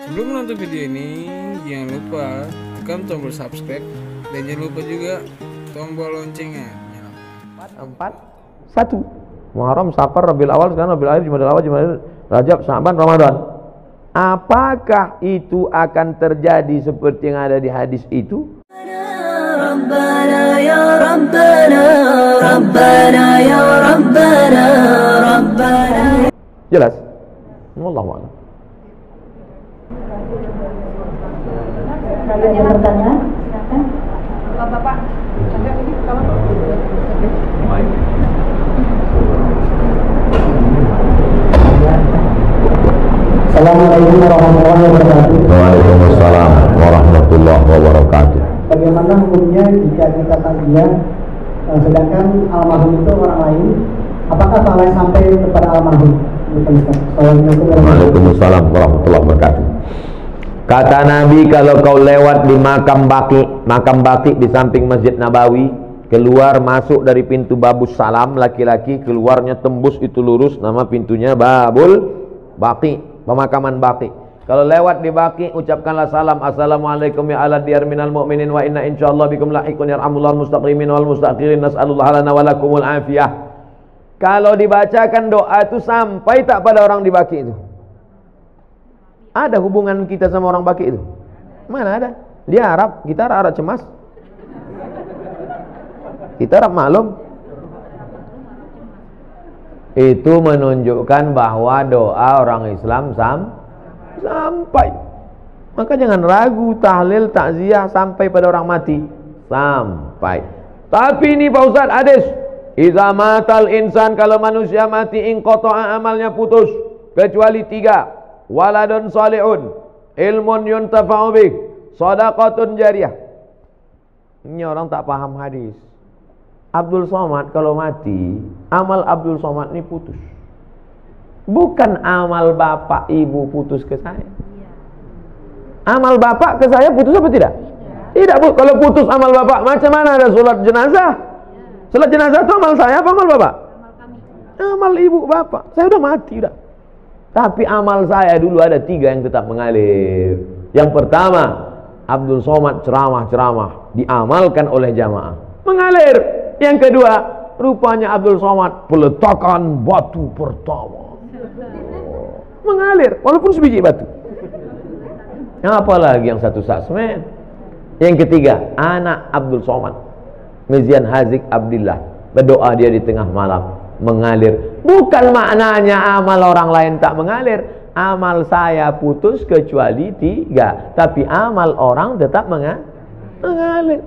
Sebelum menonton video ini, jangan lupa tekan tombol subscribe dan jangan lupa juga tombol loncengnya. 4, 1 Muharram, Safar, Rabiul Awal, sekarang Rabiul Akhir, Jumadil Awal, Jumadil, Rajab, Sya'ban, Ramadan. Apakah itu akan terjadi seperti yang ada di hadis itu? Rabbana ya Rabbana, Rabbana ya Rabbana, Rabbana. Jelas? Wallahu a'lam. Ada yang bertanya? Silakan. Bapak. Assalamualaikum warahmatullahi wabarakatuh. Waalaikumsalam warahmatullahi wabarakatuh. Bagaimana hukumnya jika kita takziah sedangkan almarhum itu orang lain, apakah pahalanya sampai kepada almarhum? Waalaikumsalam warahmatullahi wabarakatuh. Kata Nabi, kalau kau lewat di makam Baqi di samping Masjid Nabawi, keluar masuk dari pintu Babus Salam, laki-laki, keluarnya tembus itu lurus, nama pintunya Babul Baqi, pemakaman Baqi. Kalau lewat di Baqi, ucapkanlah salam, assalamualaikum ya ala diyar minal mu'minin wa inna insyaallah bikum lahiqun yarhamullah al-mustaqimin wal mustaqirin nas'alullah lana wa lakumul afiyah. Kalau dibacakan doa itu sampai tak pada orang di Baqi itu? Ada hubungan kita sama orang Baqi itu? Mana ada? Dia Arab, kita Arab cemas. Kita Arab maklum. Itu menunjukkan bahwa doa orang Islam sampai. Maka jangan ragu, tahlil, takziah sampai pada orang mati. Sampai. Tapi ini Pak Ustaz, hadis, iza matal insan, kalau manusia mati, inqata'a, amalnya putus, kecuali 3. Waladun salihun, ilmun yuntafa'u bih, shadaqatun jariyah. Ini orang tak paham hadis. Abdul Somad kalau mati, amal Abdul Somad ini putus. Bukan amal bapak ibu putus ke saya. Amal bapak ke saya putus apa tidak? Tidak, Bu. Kalau putus amal bapak, macam mana ada sholat jenazah? Sholat jenazah itu amal saya apa amal bapak? Amal ibu bapak. Saya udah mati udah. Tapi amal saya dulu ada 3 yang tetap mengalir. Yang pertama, Abdul Somad ceramah-ceramah diamalkan oleh jamaah, mengalir. Yang kedua, rupanya Abdul Somad peletakan batu pertama, mengalir walaupun sebiji batu. Apalagi yang satu sasmen. Yang ketiga, anak Abdul Somad, Mizian Hazik Abdillah, berdoa dia di tengah malam, mengalir. Bukan maknanya amal orang lain tak mengalir. Amal saya putus kecuali 3, tapi amal orang tetap mengalir.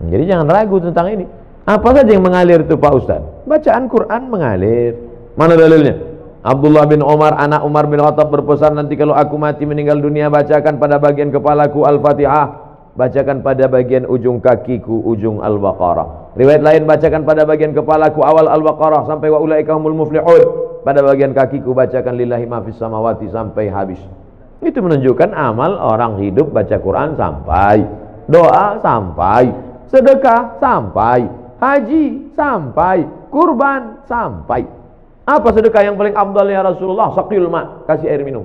Jadi jangan ragu tentang ini. Apa saja yang mengalir itu Pak Ustaz? Bacaan Quran mengalir. Mana dalilnya? Abdullah bin Umar, anak Umar bin Khattab berpesan, nanti kalau aku mati meninggal dunia, bacakan pada bagian kepalaku Al-Fatihah, bacakan pada bagian ujung kakiku ujung Al-Baqarah. Riwayat lain, bacakan pada bagian kepalaku awal Al-Baqarah sampai wa ulaika humul muflihun. Pada bagian kakiku bacakan lillahi ma fis samawati sampai habis. Itu menunjukkan amal orang hidup baca Quran sampai, doa sampai, sedekah sampai, haji sampai, kurban sampai. Apa sedekah yang paling afdal ya Rasulullah? Saqil ma, kasih air minum.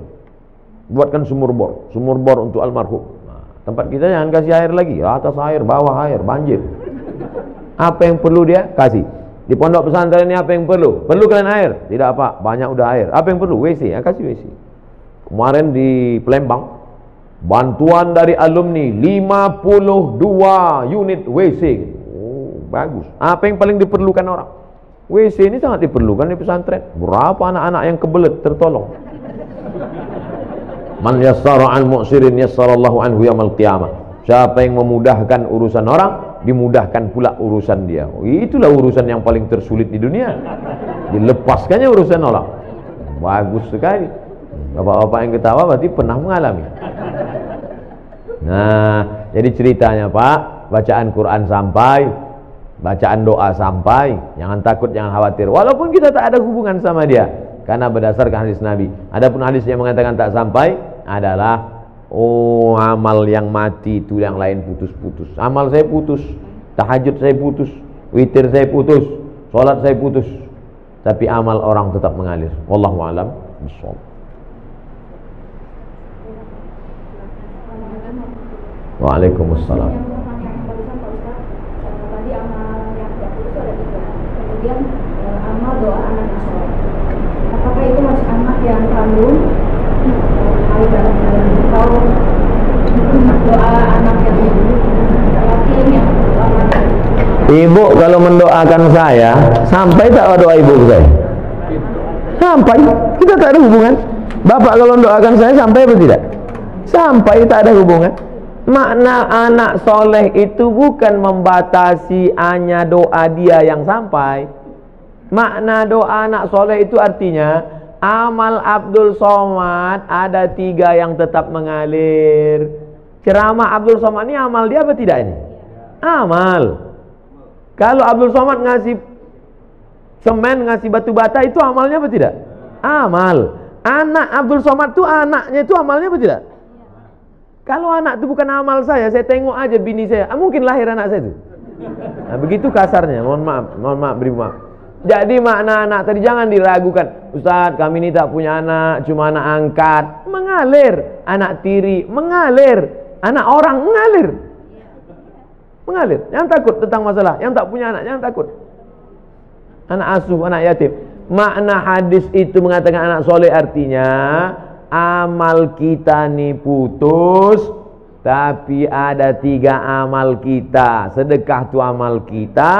Buatkan sumur bor untuk almarhum. Tempat kita jangan kasih air lagi, atas air, bawah air, banjir. Apa yang perlu dia kasih. Di pondok pesantren ini apa yang perlu? Perlu kalian air? Tidak apa, banyak udah air. Apa yang perlu? WC, kasih WC. Kemarin di Palembang, bantuan dari alumni 52 unit WC. Oh, bagus. Apa yang paling diperlukan orang? WC ini sangat diperlukan di pesantren. Berapa anak-anak yang kebelet tertolong. Man yassara an mu'sirin yassarallahu anhu yaumil qiyamah. Siapa yang memudahkan urusan orang, dimudahkan pula urusan dia. Itulah urusan yang paling tersulit di dunia. Dilepaskannya urusan orang. Bagus sekali. Bapak-bapak yang ketawa berarti pernah mengalami. Nah, jadi ceritanya Pak, bacaan Quran sampai, bacaan doa sampai. Jangan takut, jangan khawatir. Walaupun kita tak ada hubungan sama dia, karena berdasarkan hadis Nabi. Adapun hadis yang mengatakan tak sampai adalah, oh, amal yang mati itu yang lain putus-putus. Amal saya putus, tahajud saya putus, witir saya putus, sholat saya putus, tapi amal orang tetap mengalir. Wallahu a'lam bishawab. Waalaikumsalam. Yang pertanyaan barusan Pak Ustaz, tadi amal yang tidak putus ada 3. Kemudian amal doa anak yang soleh. Apakah itu masih anak yang kandung atau doa anak yang yatim yang Ibu kalau mendoakan saya, sampai tak doa ibu saya? Sampai. Kita tak ada hubungan. Bapak kalau mendoakan saya sampai atau tidak? Sampai, tak ada hubungan. Makna anak soleh itu bukan membatasi hanya doa dia yang sampai. Makna doa anak soleh itu artinya amal Abdul Somad ada 3 yang tetap mengalir. Ceramah Abdul Somad ini amal dia apa tidak ini? Amal. Kalau Abdul Somad ngasih semen, ngasih batu bata, itu amalnya apa tidak? Amal. Anak Abdul Somad itu anaknya itu amalnya apa tidak? Kalau anak itu bukan amal saya tengok aja bini saya, mungkin lahir anak saya itu. Nah, begitu kasarnya, mohon maaf, beri maaf. Jadi makna anak tadi jangan diragukan. Ustaz, kami ini tak punya anak, cuma anak angkat. Mengalir. Anak tiri, mengalir. Anak orang, mengalir. Mengalir. Jangan takut tentang masalah. Yang tak punya anak, jangan takut. Anak asuh, anak yatim. Makna hadis itu mengatakan anak soleh artinya amal kita nih putus, tapi ada 3 amal kita. Sedekah itu amal kita,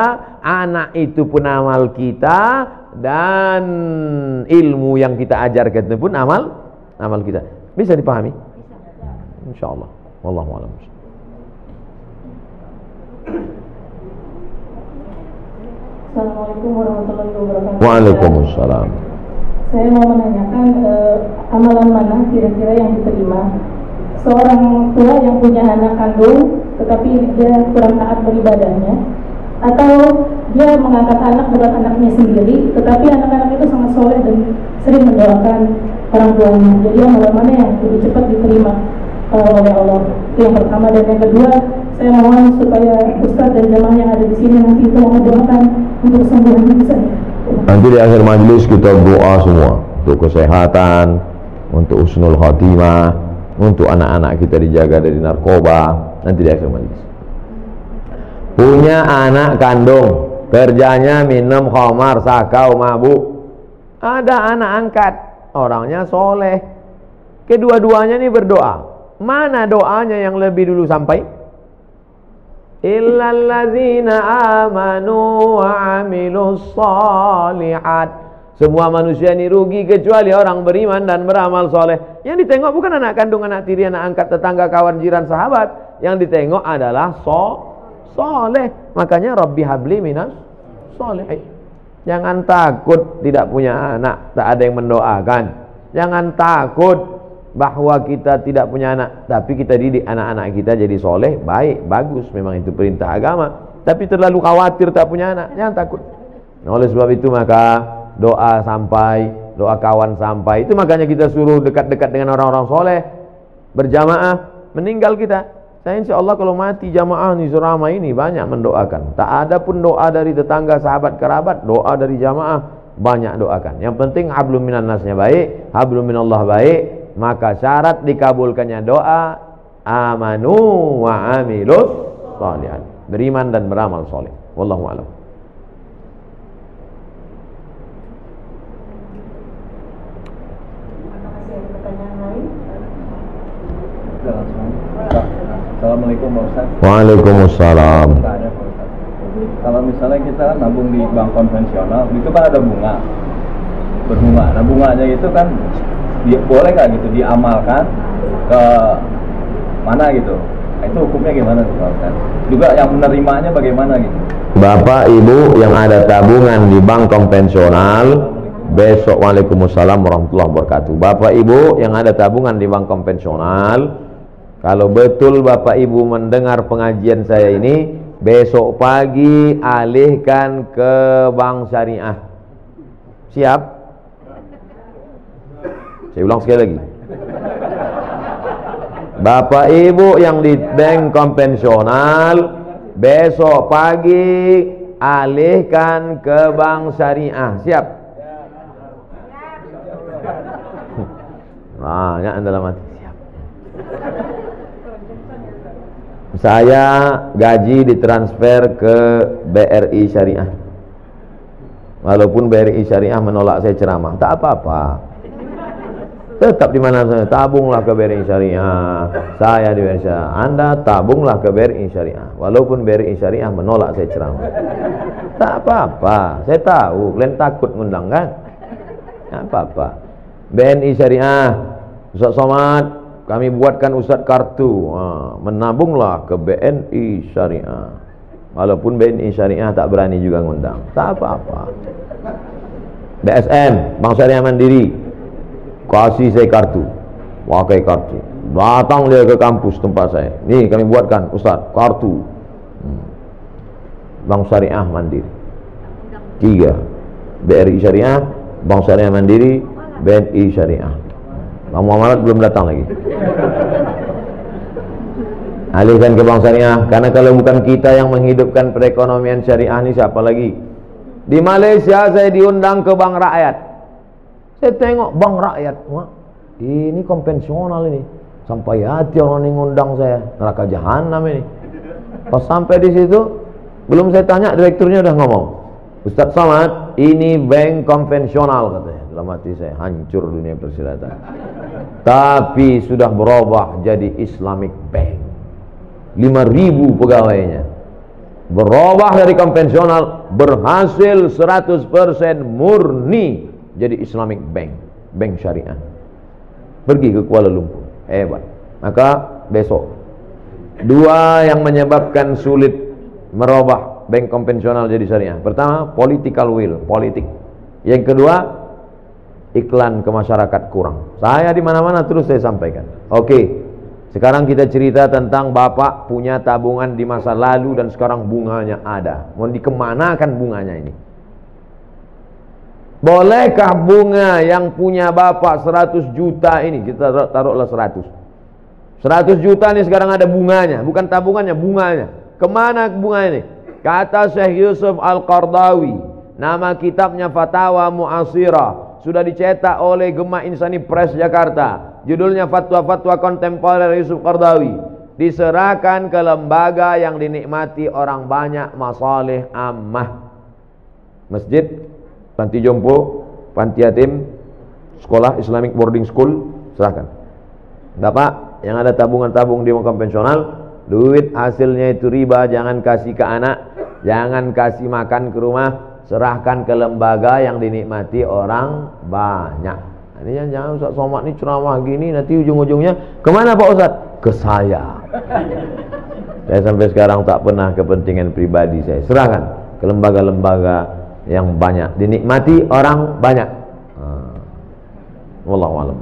anak itu pun amal kita, dan ilmu yang kita ajarkan itu pun amal kita. Bisa dipahami? Insyaallah. Wallahu a'lam. Assalamualaikum warahmatullahi wabarakatuh. Waalaikumsalam. Saya mau menanyakan amalan mana kira-kira yang diterima seorang tua yang punya anak kandung tetapi dia kurang taat beribadahnya, atau dia mengangkat anak bukan anaknya sendiri tetapi anak-anak itu sangat soleh dan sering mendoakan orang tuanya. Jadi amalan mana yang lebih cepat diterima oleh Allah? Itu yang pertama. Dan yang kedua, saya mohon supaya Ustaz dan jamaah yang ada di sini nanti itu mendoakan untuk kesembuhan saya. Nanti di akhir majlis kita doa semua untuk kesehatan, untuk husnul khatimah, untuk anak-anak kita dijaga dari narkoba. Nanti di akhir majlis. Punya anak kandung, kerjanya minum khamar, sakau, mabuk. Ada anak angkat, orangnya soleh. Kedua-duanya ini berdoa. Mana doanya yang lebih dulu sampai? Illallazina amanu wa amilus shalihat. Semua manusia ini rugi kecuali orang beriman dan beramal soleh. Yang ditengok bukan anak kandung, anak tiri, anak angkat, tetangga, kawan, jiran, sahabat. Yang ditengok adalah soleh. Makanya Rabbi habli minas sholihin. Jangan takut tidak punya anak, tak ada yang mendoakan. Jangan takut bahwa kita tidak punya anak, tapi kita didik anak-anak kita jadi soleh, baik, bagus, memang itu perintah agama. Tapi terlalu khawatir tak punya anak, jangan takut. Nah, oleh sebab itu maka doa sampai, doa kawan sampai. Itu makanya kita suruh dekat-dekat dengan orang-orang soleh, berjamaah. Meninggal kita, saya insya Allah kalau mati jamaah nih Surama ini banyak mendoakan. Tak ada pun doa dari tetangga, sahabat, kerabat, doa dari jamaah banyak doakan. Yang penting hablum minan nasnya baik, hablum minallah baik. Maka syarat dikabulkannya doa amanu wa amilus shalihat, beriman dan beramal soleh. Wallahu a'lam. Assalamualaikum Pak Ustaz. Waalaikumsalam. Kalau misalnya kita nabung di bank konvensional, itu kan ada bunga, berbunga. Nah bunganya itu kan boleh nggak gitu diamalkan ke mana gitu? Nah, itu hukumnya gimana tuh Pak Ustaz? Juga yang menerimanya bagaimana gitu? Bapak Ibu yang ada tabungan di bank konvensional besok, waalaikumsalam warahmatullahi wabarakatuh. Bapak Ibu yang ada tabungan di bank konvensional, kalau betul Bapak Ibu mendengar pengajian saya ini, besok pagi alihkan ke bank syariah. Siap? Saya ulang sekali lagi. Bapak Ibu yang di bank konvensional, besok pagi alihkan ke bank syariah. Siap? Banyak anda dalam hati. Siap. Saya gaji ditransfer ke BRI Syariah. Walaupun BRI Syariah menolak saya ceramah, tak apa-apa. Tetap di mana saya, tabunglah ke BRI Syariah. Saya di BRI Syariah. Anda tabunglah ke BRI Syariah. Walaupun BRI Syariah menolak saya ceramah. Tak apa-apa. Saya tahu kalian takut ngundang kan? Tak apa-apa. BNI Syariah, Ustaz Somad, kami buatkan Ustaz kartu. Menabunglah ke BNI Syariah. Walaupun BNI Syariah tak berani juga ngundang. Tak apa-apa. BSM, Bank Syariah Mandiri, kasih saya kartu, pakai kartu, datang dia ke kampus tempat saya, nih kami buatkan Ustaz kartu Bank Syariah Mandiri, 3 BRI Syariah, Bank Syariah Mandiri, BNI Syariah. Bang Muhammad belum datang lagi. Alihkan ke Bank Syariah, karena kalau bukan kita yang menghidupkan perekonomian syariah ini siapa lagi? Di Malaysia saya diundang ke Bank Rakyat. Saya tengok Bank Rakyat, wah, ini konvensional ini. Sampai hati orang ini ngundang saya, neraka jahanam ini. Pas sampai di situ, belum saya tanya, direkturnya udah ngomong, Ustaz Somad, ini bank konvensional katanya. Dalam hati saya, hancur dunia persilatan. Tapi sudah berubah jadi Islamic Bank. 5.000 pegawainya. Berubah dari konvensional, berhasil 100% murni jadi Islamic Bank, bank syariah. Pergi ke Kuala Lumpur, hebat. Maka besok, 2 yang menyebabkan sulit merubah bank konvensional jadi syariah. Pertama, political will, politik. Yang kedua, iklan ke masyarakat kurang. Saya di mana-mana terus saya sampaikan. Oke, sekarang kita cerita tentang Bapak punya tabungan di masa lalu dan sekarang bunganya ada. Mau dikemanakan bunganya ini? Bolehkah bunga yang punya Bapak 100 juta ini, kita taruhlah 100 juta ini sekarang ada bunganya, bukan tabungannya, bunganya. Kemana bunga ini? Kata Syekh Yusuf Al-Qardawi, nama kitabnya Fatawa Mu'asirah, sudah dicetak oleh Gema Insani Press Jakarta. Judulnya Fatwa-Fatwa Kontemporer Yusuf Qardawi. Diserahkan ke lembaga yang dinikmati orang banyak, masalih ammah. Masjid, panti jompo, panti yatim, sekolah Islamic boarding school, serahkan. Bapak yang ada tabungan-tabung di konvensional, duit hasilnya itu riba, jangan kasih ke anak, jangan kasih makan ke rumah, serahkan ke lembaga yang dinikmati orang banyak. Ini jangan Ustaz Somad ini ceramah gini, nanti ujung-ujungnya kemana Pak Ustaz? Ke saya. Saya sampai sekarang tak pernah kepentingan pribadi saya serahkan ke lembaga-lembaga yang banyak dinikmati orang banyak. Wallahu a'lam.